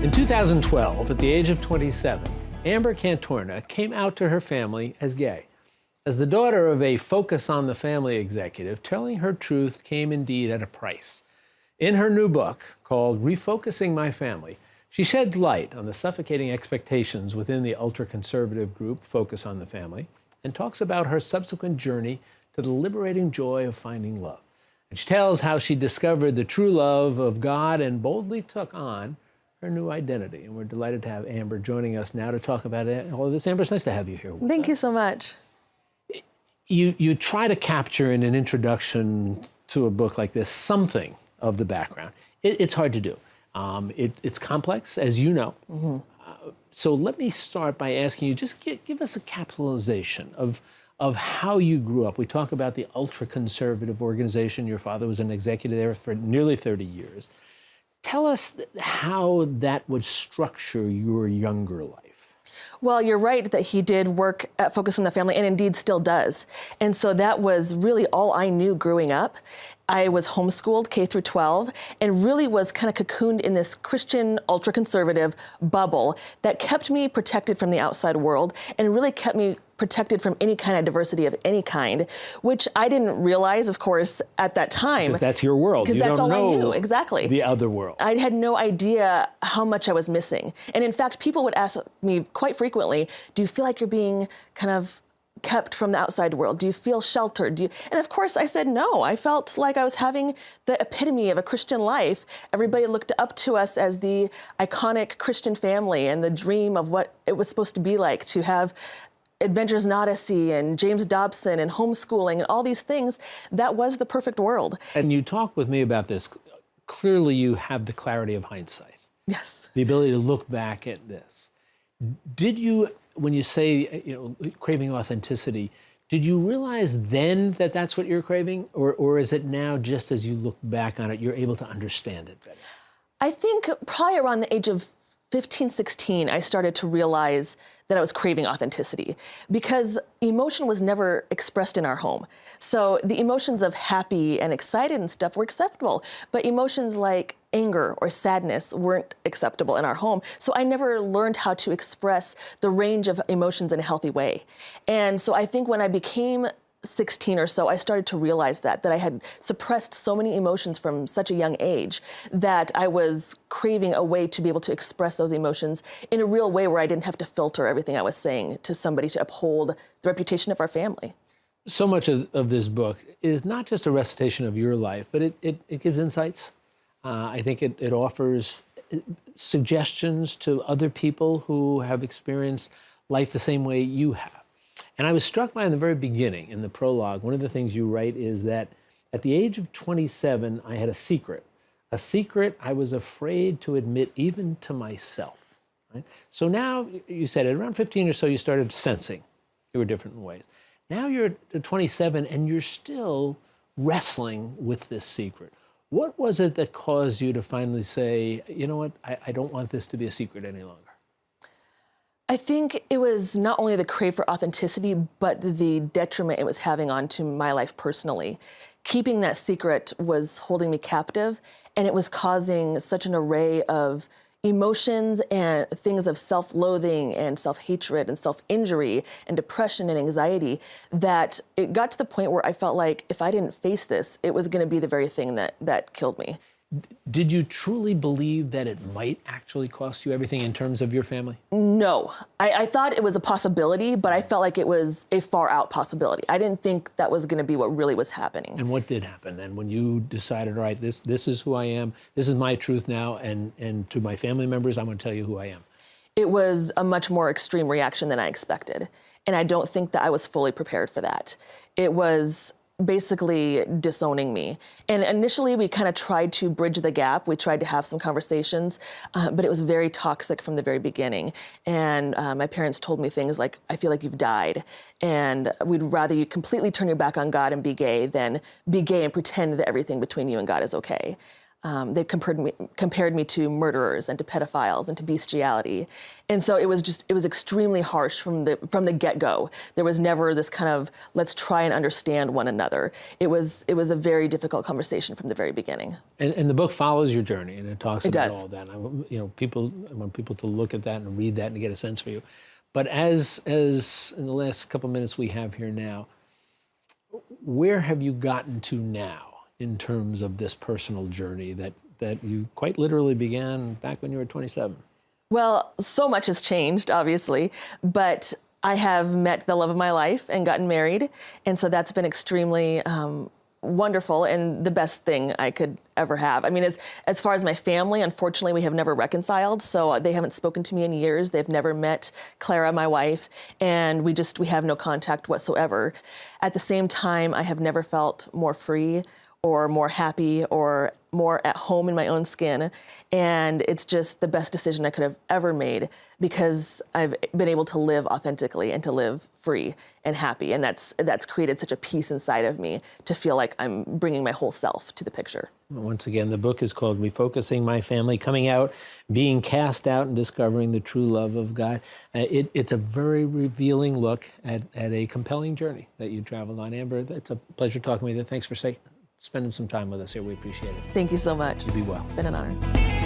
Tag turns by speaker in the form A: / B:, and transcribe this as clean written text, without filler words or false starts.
A: In 2012, at the age of 27, Amber Cantorna came out to her family as gay. As the daughter of a Focus on the Family executive, telling her truth came indeed at a price. In her new book, called Refocusing My Family, she sheds light on the suffocating expectations within the ultra-conservative group Focus on the Family, and talks about her subsequent journey to the liberating joy of finding love. And she tells how she discovered the true love of God and boldly took on her new identity. And we're delighted to have Amber joining us now to talk about all of this. Amber, it's nice to have you here with
B: Thank
A: us.
B: you so much.
A: You try to capture in an introduction to a book like this something of the background. It's hard to do. It's complex, as you know. Mm-hmm. So let me start by asking you, just give us a capitalization of how you grew up. We talk about the ultra-conservative organization. Your father was an executive there for nearly 30 years. Tell us how that would structure your younger life.
B: Well, you're right that he did work at Focus on the Family and indeed still does. And so that was really all I knew growing up. I was homeschooled K through 12 and really was kind of cocooned in this Christian ultra-conservative bubble that kept me protected from the outside world and really kept me protected from any kind of diversity of any kind, which I didn't realize, of course, at that time.
A: Because that's your world.
B: Because that's all I knew, exactly.
A: The other world.
B: I had no idea how much I was missing. And in fact, people would ask me quite frequently, do you feel like you're being kind of kept from the outside world? Do you feel sheltered? And of course I said no. I felt like I was having the epitome of a Christian life. Everybody looked up to us as the iconic Christian family and the dream of what it was supposed to be like to have Adventures in Odyssey and James Dobson and homeschooling and all these things. That was the perfect world.
A: And you talk with me about this. Clearly you have the clarity of hindsight.
B: Yes.
A: The ability to look back at this. Did you, when you say, craving authenticity, did you realize then that that's what you're craving? Or is it now, just as you look back on it, you're able to understand it better?
B: I think probably around the age of 15, 16, I started to realize that I was craving authenticity because emotion was never expressed in our home. So the emotions of happy and excited and stuff were acceptable, but emotions like anger or sadness weren't acceptable in our home. So I never learned how to express the range of emotions in a healthy way. And so I think when I became 16 or so, I started to realize that I had suppressed so many emotions from such a young age that I was craving a way to be able to express those emotions in a real way where I didn't have to filter everything I was saying to somebody to uphold the reputation of our family.
A: So much of this book is not just a recitation of your life, but it gives insights. I think it offers suggestions to other people who have experienced life the same way you have. And I was struck by in the very beginning, in the prologue, one of the things you write is that at the age of 27, I had a secret I was afraid to admit even to myself. Right? So now, you said at around 15 or so, you started sensing you were different in ways. Now you're at 27 and you're still wrestling with this secret. What was it that caused you to finally say, you know what, I don't want this to be a secret any longer?
B: I think it was not only the crave for authenticity, but the detriment it was having onto my life personally. Keeping that secret was holding me captive, and it was causing such an array of emotions and things of self-loathing and self-hatred and self-injury and depression and anxiety that it got to the point where I felt like if I didn't face this, it was going to be the very thing that killed me.
A: Did you truly believe that it might actually cost you everything in terms of your family?
B: No. I thought it was a possibility, but I felt like it was a far out possibility. I didn't think that was going to be what really was happening.
A: And what did happen then when you decided, all right, this is who I am, this is my truth now, and to my family members, I'm going to tell you who I am?
B: It was a much more extreme reaction than I expected. And I don't think that I was fully prepared for that. It was basically disowning me. And initially we kind of tried to bridge the gap. We tried to have some conversations, but it was very toxic from the very beginning. And my parents told me things like, I feel like you've died. And we'd rather you completely turn your back on God and be gay than be gay and pretend that everything between you and God is okay. they compared me to murderers and to pedophiles and to bestiality. And so it was extremely harsh from the get-go. There was never this kind of, let's try and understand one another. It was a very difficult conversation from the very beginning.
A: And the book follows your journey, and it talks about
B: does.
A: all that. I want people to look at that and read that and get a sense for you. But as in the last couple minutes we have here now, where have you gotten to now in terms of this personal journey that you quite literally began back when you were 27?
B: Well, so much has changed, obviously, but I have met the love of my life and gotten married, and so that's been extremely wonderful and the best thing I could ever have. I mean, as far as my family, unfortunately, we have never reconciled, so they haven't spoken to me in years. They've never met Clara, my wife, and we have no contact whatsoever. At the same time, I have never felt more free or more happy or more at home in my own skin. And it's just the best decision I could have ever made because I've been able to live authentically and to live free and happy. And that's created such a peace inside of me to feel like I'm bringing my whole self to the picture.
A: Once again, the book is called Refocusing My Family, Coming Out, Being Cast Out, and Discovering the True Love of God. It's a very revealing look at a compelling journey that you traveled on. Amber, it's a pleasure talking with you. Thanks for spending some time with us here. We appreciate it.
B: Thank you so much.
A: You be well.
B: It's been an honor.